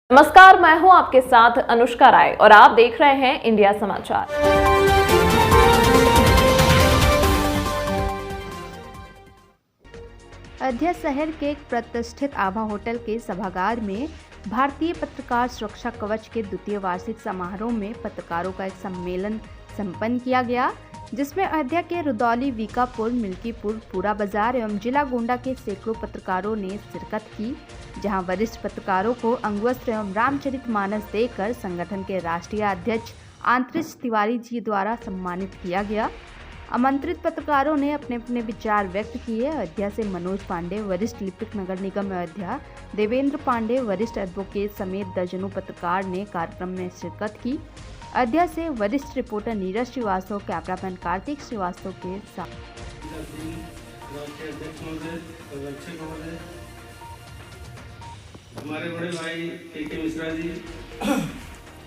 नमस्कार, मैं हूं आपके साथ अनुष्का राय और आप देख रहे हैं इंडिया समाचार। अयोध्या शहर के एक प्रतिष्ठित आभा होटल के सभागार में भारतीय पत्रकार सुरक्षा कवच के द्वितीय वार्षिक समारोह में पत्रकारों का एक सम्मेलन संपन्न किया गया, जिसमें अयोध्या के रुदौली, वीकापुर, मिल्कीपुर, पूरा बाजार एवं जिला गोंडा के सैकड़ों पत्रकारों ने शिरकत की, जहां वरिष्ठ पत्रकारों को अंगवस्त्र एवं रामचरितमानस देकर संगठन के राष्ट्रीय अध्यक्ष आंतरिश तिवारी जी द्वारा सम्मानित किया गया। आमंत्रित पत्रकारों ने अपने अपने विचार व्यक्त किए। अयोध्या से मनोज पांडे, वरिष्ठ लिपिक, नगर निगम अयोध्या, देवेंद्र पांडे, वरिष्ठ एडवोकेट समेत दर्जनों पत्रकार ने कार्यक्रम में शिरकत की। अयोध्या से वरिष्ठ रिपोर्टर नीरज श्रीवास्तव, कैमरामैन कार्तिक श्रीवास्तव के साथ। हमारे बड़े भाई के मिश्रा जी,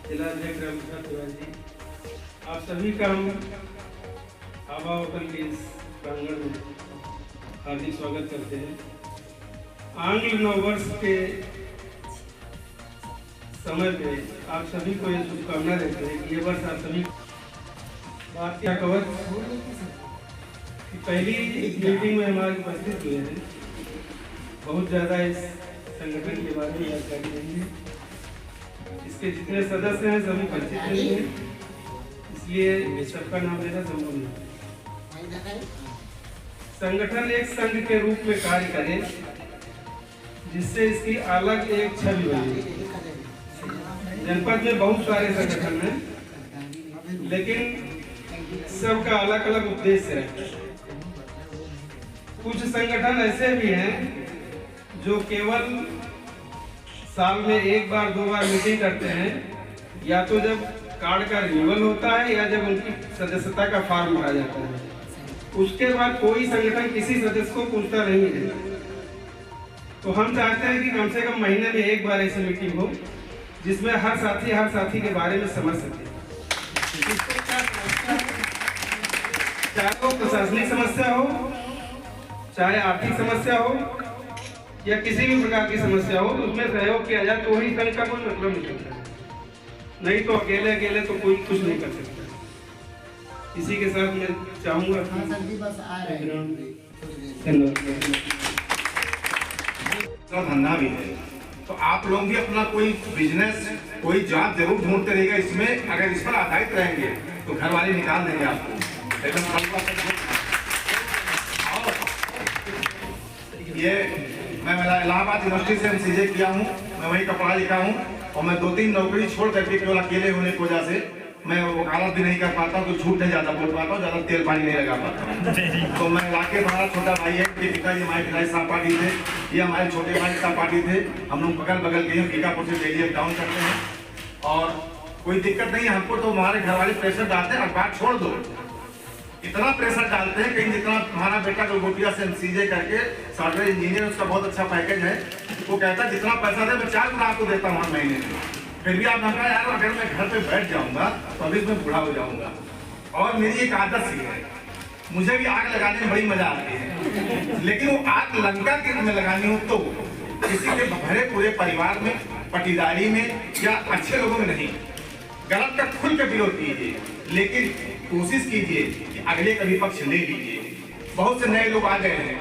जिला अध्यक्ष रामप्रसाद तिवारी जी, आप सभी का हम आभा होटल के इस प्रांगण में हार्दिक स्वागत करते हैं। आंग्ल नववर्ष के समय पे आप सभी को ये शुभकामना देते हैं कि ये वर्ष आप सभी भारतीय कवच की पहली मीटिंग में हमारे उपस्थित हुए हैं। बहुत ज़्यादा इस संगठन के बारे में जानकारी नहीं है, इसके जितने सदस्य हैं सभी परिचित नहीं हैं, इसलिए सबका नाम लेना संभव नहीं। संगठन एक संघ के रूप में कार्य करे जिससे इसकी अलग एक छवि बने। जनपद में बहुत सारे संगठन हैं, लेकिन सबका अलग अलग उद्देश्य है। कुछ संगठन ऐसे भी हैं जो केवल साल में एक बार दो बार मीटिंग करते हैं, या तो जब कार्ड का रिन्यूअल होता है या जब उनकी सदस्यता का फॉर्म भरा जाता है, उसके बाद कोई संगठन किसी सदस्य को पूछता नहीं है। तो हम चाहते हैं कि कम से कम महीने में एक बार ऐसी मीटिंग हो जिसमें हर साथी के बारे में समझ सके। चाहे वो प्रशासनिक समस्या हो, चाहे आर्थिक समस्या हो या किसी भी प्रकार की समस्या हो, तो उसमें सहयोग किया जाए तो ही संघ का कोई मतलब नहीं होता। नहीं तो अकेले तो कोई कुछ नहीं कर सकता। इसी के साथ मैं चाहूंगा धंधा भी है, तो आप लोग भी अपना कोई बिजनेस, कोई जॉब जरूर ढूंढते रहेगा। इसमें अगर इस पर आधारित रहेंगे तो घर वाले निकाल देंगे आपको। ये मैं इलाहाबाद यूनिवर्सिटी से MCA किया हूँ, मैं वहीं का पढ़ा लिखा हूँ, और मैं 2-3 नौकरी छोड़ करके केवल अकेले होने की वजह से मैं वकालत भी नहीं कर पाता हूँ, तो झूठ नहीं ज़्यादा बोल पाता हूँ, ज़्यादा तेल पानी नहीं लगा पाता। तो मैं इलाके हमारा छोटा भाई है, पिताजी हमारे पिताजी सहपाठी थे, ये हमारे छोटे भाई सहपाठी थे। हम लोग बगल बगल के वीकापुर से डेली अप डाउन करते हैं और कोई दिक्कत नहीं है हमको। तो हमारे घर वाले प्रेशर डालते हैं, अखबार छोड़ दो, इतना प्रेशर डालते हैं। कहीं जितना हमारा बेटा गोटिया से MCA करके सॉफ्टवेयर इंजीनियर, उसका बहुत अच्छा पैकेज है, वो कहता है जितना पैसा दे मैं 4 गुना आपको देता हूँ हर महीने में। फिर भी आप कहा यार अगर मैं घर पे बैठ जाऊंगा तो अभी मैं बूढ़ा हो जाऊंगा। और मेरी एक आदत सी है, मुझे भी आग लगाने में बड़ी मजा आती है, लेकिन वो आग लंका के में लगानी हो तो किसी के भरे पूरे परिवार में, पटीदारी में या अच्छे लोगों में नहीं। गलत का खुल के विरोध कीजिए, लेकिन कोशिश कीजिए कि अगले का भी पक्ष ले लीजिए। बहुत से नए लोग आ गए हैं,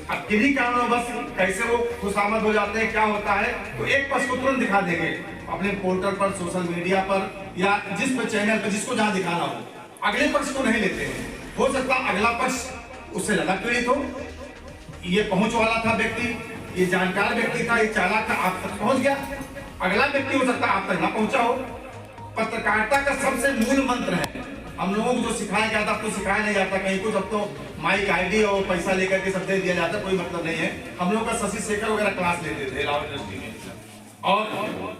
अब किन्हीं कारणों बस कैसे वो खुशामद हो जाते हैं, क्या होता है, तो एक पक्ष को तुरंत दिखा देंगे अपने पोर्टल पर, सोशल मीडिया पर, या जिस पर चैनल पर जिसको जहां दिखाना हो, अगले पक्ष को नहीं लेते हैं। हो सकता है अगला पक्ष उससे ज्यादा पीड़ित हो। ये पहुंच वाला था व्यक्ति, ये जानकार व्यक्ति था, ये चालाक था, आप तक पहुंच गया। अगला व्यक्ति हो सकता है आप तक ना पहुंचा हो। पत्रकारिता का सबसे मूल मंत्र है, हम लोगों को जो सिखाया गया था, आपको सिखाया नहीं जाता कहीं कुछ। अब तो माइक ID और पैसा लेकर के सब दे दिया जाता, कोई मतलब नहीं है। हम लोग का शशि शेखर वगैरह क्लास लेते थे राव यूनिवर्सिटी में। और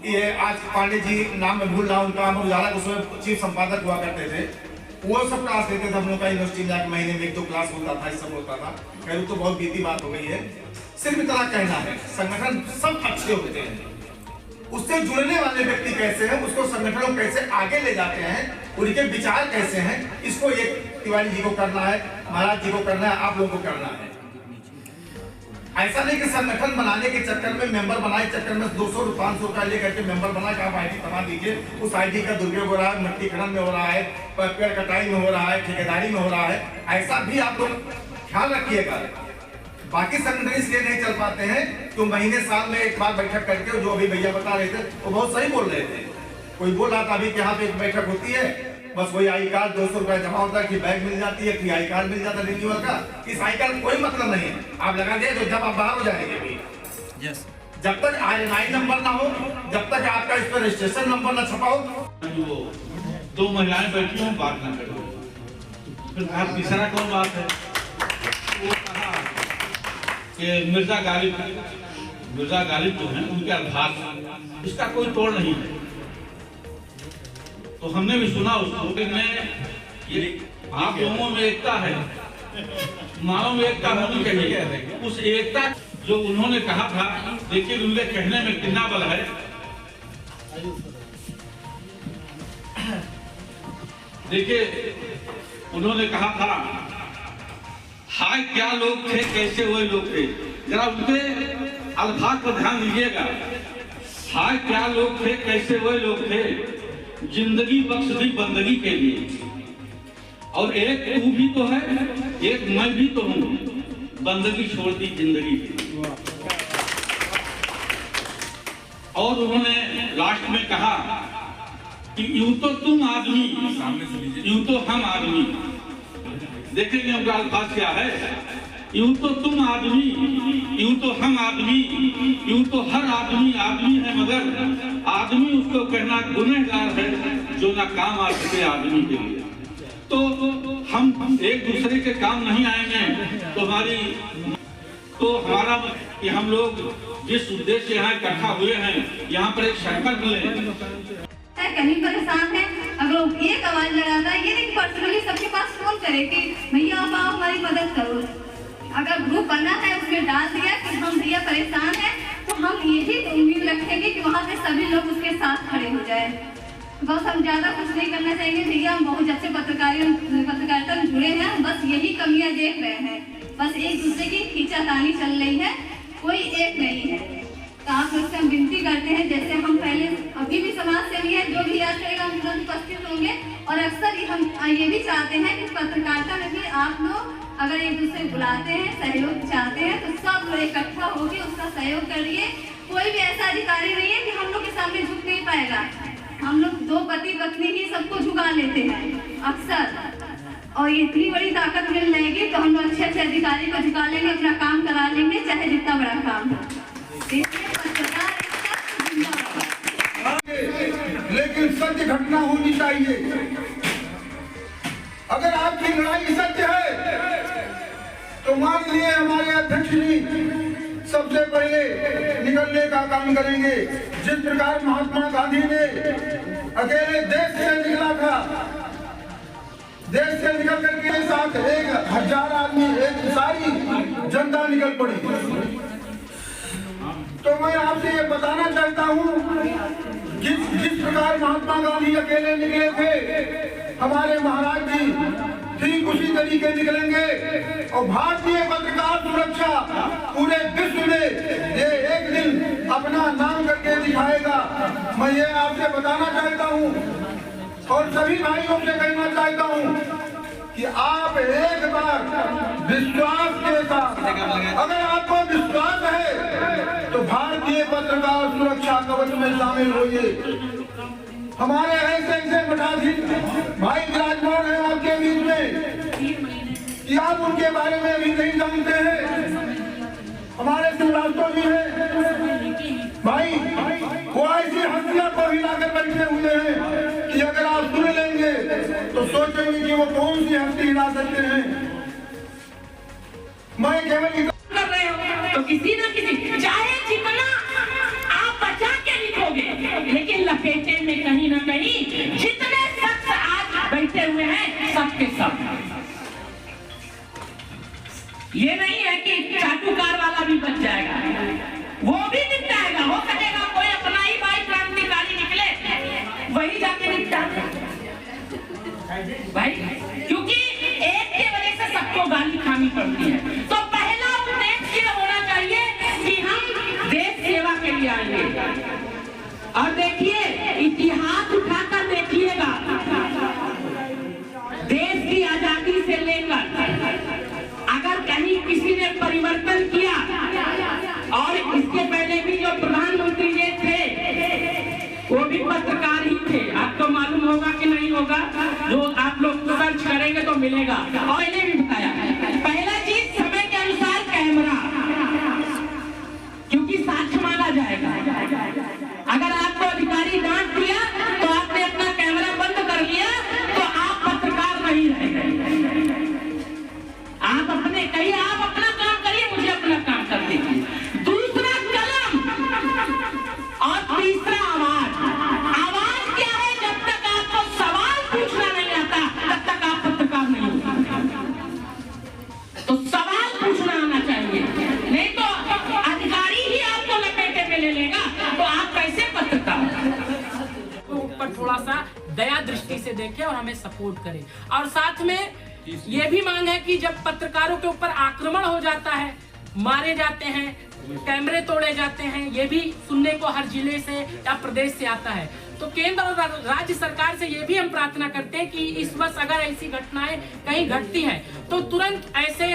ये आज पांडे जी नाम में भूल रहा हूँ उनका, उजाला उसमें चीफ संपादक हुआ करते थे, वो सब क्लास लेते थे हम लोग का। यूनिवर्सिटी में महीने में 1-2 क्लास होता था, सब होता था। खैर तो बहुत बीती बात हो गई है। सिर्फ इतना कहना है, संगठन सब अच्छे होते हैं, उससे जुड़ने वाले व्यक्ति कैसे हैं, उसको संगठनों कैसे आगे ले जाते हैं, उनके विचार कैसे हैं, इसको एक तिवारी जी को करना है, महाराज जी को करना है, आप लोगों को करना है। ऐसा नहीं कि संगठन बनाने के चक्कर में, मेंबर बनाए चक्कर में 200 500 रुपया लेकर के मेंबर बना के आप आईडी बना दीजिए। उस आईडी का दुरुपयोग हो रहा है, मट्टी खनन में हो रहा है, पेड़ कटाई में हो रहा है, ठेकेदारी में हो रहा है। ऐसा भी आप लोग ख्याल रखिएगा। बाकी संगठन इसलिए नहीं चल पाते हैं तो महीने साल में एक बार बैठक करके, जो अभी भैया बता रहे थे वो बहुत सही बोल रहे थे। कोई बोल रहा था अभी कि यहाँ पे एक बैठक होती है, बस वही आई कार्ड 200 रुपया जमा होता है कि बैग मिल जाती है, कि आई कार्ड मिल जाता है रिन्यूअल का। इस आई कार्ड कोई मतलब नहीं है, आप लगा दिए तो जब आप बाहर हो जाएंगे भी। यस, जब तक RNI नंबर ना हो, जब तक आपका इस पर रजिस्ट्रेशन नंबर ना छपा हो। वो दो महिलाएं बैठी हों, बात ना करो। फिर कहा तीसरा कौन बात है, वो कहा कि मिर्जा गालिब जो है उनके अल्फाज, इसका कोई तोड़ नहीं है। तो हमने भी सुना उसको कि ये आप लोगों में एकता है, मानव में एकता होनी चाहिए। उस एकता जो उन्होंने कहा था, देखिए उनके कहने में कितना बल है। देखिए उन्होंने कहा था, हाय क्या लोग थे, कैसे वो लोग थे। जरा उनके अल्फाज पर ध्यान दीजिएगा। हाय क्या लोग थे, कैसे वो लोग थे, जिंदगी बख्श दी बंदगी के लिए। और एक तू भी तो है, एक मैं भी तो हूँ, बंदगी छोड़ दी जिंदगी की। और उन्होंने लास्ट में कहा कि यूं तो तुम आदमी, यूं तो हम आदमी। देखेंगे उनका अल्फाज क्या है। यूं तो तुम आदमी, यूं तो हम आदमी, यूं तो हर आदमी आदमी है, मगर आदमी उसको कहना गुनहगार है जो ना काम आ सके आदमी के लिए। तो हम एक दूसरे के काम नहीं आएंगे तो हमारा कि हम लोग जिस उद्देश्य से यहाँ इकट्ठा हुए हैं, यहाँ पर एक संकल्प लें। कहीं परेशान है, अगर वो एक आवाज लगाता है, ये नहीं पर्सनली सबके पास फोन करे कि भैया आप आओ हमारी मदद करो। अगर ग्रुप बना है उसमें डाल दिया कि हम भैया परेशान है, तो हम यही उम्मीद रखेंगे कि वहाँ पे सभी लोग उसके साथ खड़े हो जाए। बस हम ज्यादा कुछ नहीं करना चाहेंगे भैया, हम बहुत अच्छे पत्रकारिता में जुड़े हैं, बस यही कमियां देख रहे हैं। बस एक दूसरे की खींचातानी चल रही है, कोई एक नहीं है। तो आप लोग से हम विनती करते हैं, जैसे हम पहले अभी भी समाज सेवी हैं, जो भी याद करेगा हम तुरंत उपस्थित होंगे। और अक्सर हम ये भी चाहते हैं कि पत्रकारिता में भी आप लोग अगर एक दूसरे बुलाते हैं, सहयोग चाहते हैं, तो सब लोग इकट्ठा होकर उसका सहयोग करिए। कोई भी ऐसा अधिकारी नहीं है कि हम लोग के सामने झुक नहीं पाएगा। हम लोग दो पति पत्नी ही सबको झुका लेते हैं अक्सर, और इतनी बड़ी ताकत मिल जाएगी तो हम लोग अच्छे अच्छे अधिकारी को झुका लेंगे, अपना काम करा लेंगे, चाहे जितना बड़ा काम हो। लेकिन सत्य घटना होनी चाहिए। अगर आपकी लड़ाई सत्य है तो मान लिए हमारे अध्यक्ष जी सबसे पहले निकलने का काम करेंगे। जिस प्रकार महात्मा गांधी ने अकेले देश से निकला था, देश से निकल करके साथ 1000 आदमी, एक सारी जनता निकल पड़ी। तो मैं आपसे ये बताना चाहता हूँ, जिस प्रकार महात्मा गांधी अकेले निकले थे, हमारे महाराज जी ठीक उसी तरीके निकलेंगे। और भारतीय पत्रकार सुरक्षा पूरे विश्व में ये एक दिन अपना नाम करके दिखाएगा। मैं ये आपसे बताना चाहता हूँ और सभी भाइयों से कहना चाहता हूँ कि आप एक बार विश्वास के साथ, अगर आपको विश्वास है तो भारतीय पत्रकार सुरक्षा कवच में शामिल होइए। हमारे ऐसे ऐसे मठाधीश भाई विराजमान हैं आपके बीच में कि आप उनके बारे में अभी नहीं जानते हैं। हमारे श्रीवास्तव जी हैं भाई, वो ऐसी हस्तियां को हिलाकर बैठे हुए हैं कि अगर आप सुन लेंगे तो सोचेंगे कि वो कौन सी हस्ती हिला सकते हैं। मैं केवल कर रहे हो तो किसी न किसी, चाहे जितना आप बचा के लिखोगे, लेकिन लपेटे में कहीं ना कहीं जितने शख्स आज बैठे हुए हैं सबके सब, ये नहीं है कि चाटुकार वाला भी बच जाएगा, वो भी निपटाएगा। हो सकेगा कोई अपना ही भाई क्रांतिकारी निकले, वही जाके निपटा भाई, क्योंकि एक के वजह से सबको गाली खानी पड़ती है। तो पहला उद्देश्य होना चाहिए परिवर्तन किया। और इसके पहले भी जो प्रधानमंत्री जी थे वो भी पत्रकार ही थे। आपको मालूम होगा कि नहीं होगा, जो आप लोग सर्च करेंगे तो मिलेगा। और मैंने भी बताया पहला चीज समय के अनुसार कैमरा, क्योंकि साक्ष्य माना जाएगा। अगर आपको अधिकारी डांट दिया तो आपने अपना कैमरा बंद कर लिया तो आप पत्रकार नहीं रहे। आप अपने कहिए, आप अपना काम करिए, मुझे अपना काम कर दीजिए। दूसरा कलम और तीसरा आवाज। आवाज क्या है? जब तक आपको सवाल पूछना नहीं आता तब तक आप पत्रकार नहीं हो। तो सवाल पूछना आना चाहिए, नहीं तो अधिकारी ही आपको लपेटे में ले लेगा तो आप कैसे पत्रकार। ऊपर थोड़ा सा दया दृष्टि से देखे और हमें सपोर्ट करे। और साथ में ये भी मांग है कि जब पत्रकारों के ऊपर आक्रमण हो जाता है, मारे जाते हैं, कैमरे तोड़े जाते हैं, ये भी सुनने को हर जिले से या प्रदेश से आता है, तो केंद्र और राज्य सरकार से ये भी हम प्रार्थना करते हैं कि इस वर्ष अगर ऐसी घटनाएं कहीं घटती हैं तो तुरंत ऐसे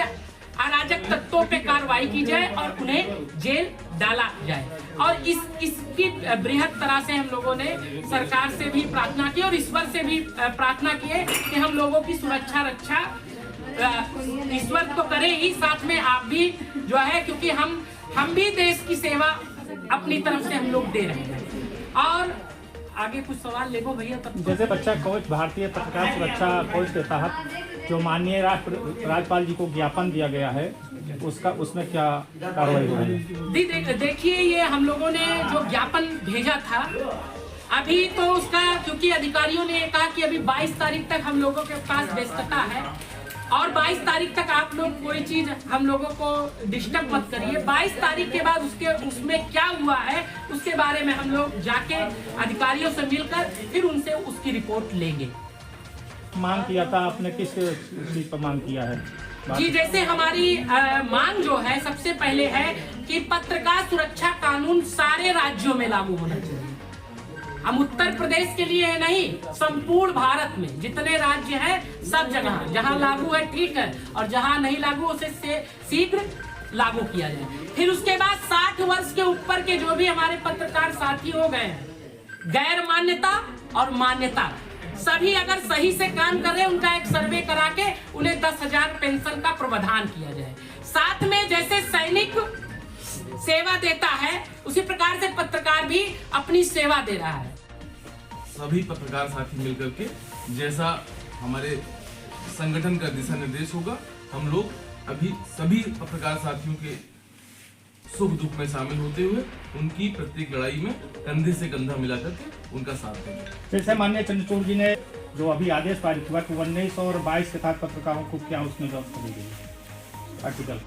अराजक तत्वों पे कार्रवाई की जाए और उन्हें जेल डाला जाए। और इसकी बृहद तरह से हम लोगों ने सरकार से भी प्रार्थना की और ईश्वर से भी प्रार्थना की है कि हम लोगों की सुरक्षा रक्षा ईश्वर तो करे ही, साथ में आप भी जो है, क्योंकि हम भी देश की सेवा अपनी तरफ से हम लोग दे रहे हैं। और आगे कुछ सवाल ले भैया। तब जैसे बच्चा कोच भारतीय पत्रकार सुरक्षा कोच के तहत जो माननीय राज्यपाल जी को ज्ञापन दिया गया है, उसमें क्या कार्रवाई हो रही है? देखिए, ये हम लोगों ने जो ज्ञापन भेजा था अभी तो उसका, क्योंकि अधिकारियों ने कहा कि अभी 22 तारीख तक हम लोगों के पास व्यस्तता है और 22 तारीख तक आप लोग कोई चीज हम लोगों को डिस्टर्ब मत करिए। 22 तारीख के बाद उसमें क्या हुआ है उसके बारे में हम लोग जाके अधिकारियों से मिलकर फिर उनसे उसकी रिपोर्ट लेंगे। मांग किया था आपने, किस चीज पर मांग किया है? जी, जैसे हमारी मांग जो है सबसे पहले है कि पत्रकार सुरक्षा कानून सारे राज्यों में लागू होना चाहिए। हम उत्तर प्रदेश के लिए है नहीं, संपूर्ण भारत में जितने राज्य हैं सब जगह जहां लागू है ठीक है, और जहां नहीं लागू उसे शीघ्र लागू किया जाए। फिर उसके बाद 60 वर्ष के ऊपर के जो भी हमारे पत्रकार साथी हो गए हैं, गैर मान्यता और मान्यता सभी अगर सही से काम कर रहे हैं, उनका एक सर्वे करा के उन्हें 10,000 पेंशन का प्रावधान किया जाए। साथ में जैसे सैनिक सेवा देता है उसी प्रकार से पत्रकार भी अपनी सेवा दे रहा है। सभी पत्रकार साथी मिलकर के जैसा हमारे संगठन का दिशा निर्देश होगा, हम लोग अभी सभी पत्रकार साथियों के सुख दुख में शामिल होते हुए उनकी प्रत्येक लड़ाई में कंधे से कंधा मिलाकर के उनका साथ देंगे। जैसे माननीय चंद्रचूड़ जी ने जो अभी आदेश पारित हुआ कि 19 और 22 के तहत पत्रकारों को क्या उसमें जॉब करी गई आर्टिकल,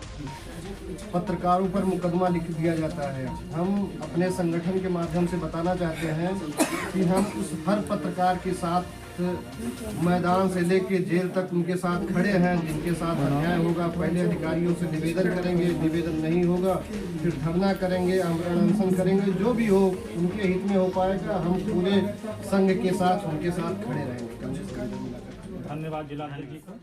पत्रकारों पर मुकदमा लिख दिया जाता है। हम अपने संगठन के माध्यम से बताना चाहते हैं कि हम उस हर पत्रकार के साथ मैदान से लेके जेल तक उनके साथ खड़े हैं जिनके साथ अन्याय होगा। पहले अधिकारियों से निवेदन करेंगे, निवेदन नहीं होगा फिर धरना करेंगे, आमरण अनशन करेंगे, जो भी हो उनके हित में हो पाएगा। हम पूरे संघ के साथ उनके साथ खड़े रहेंगे। धन्यवाद जिलाध्यक्ष जी को।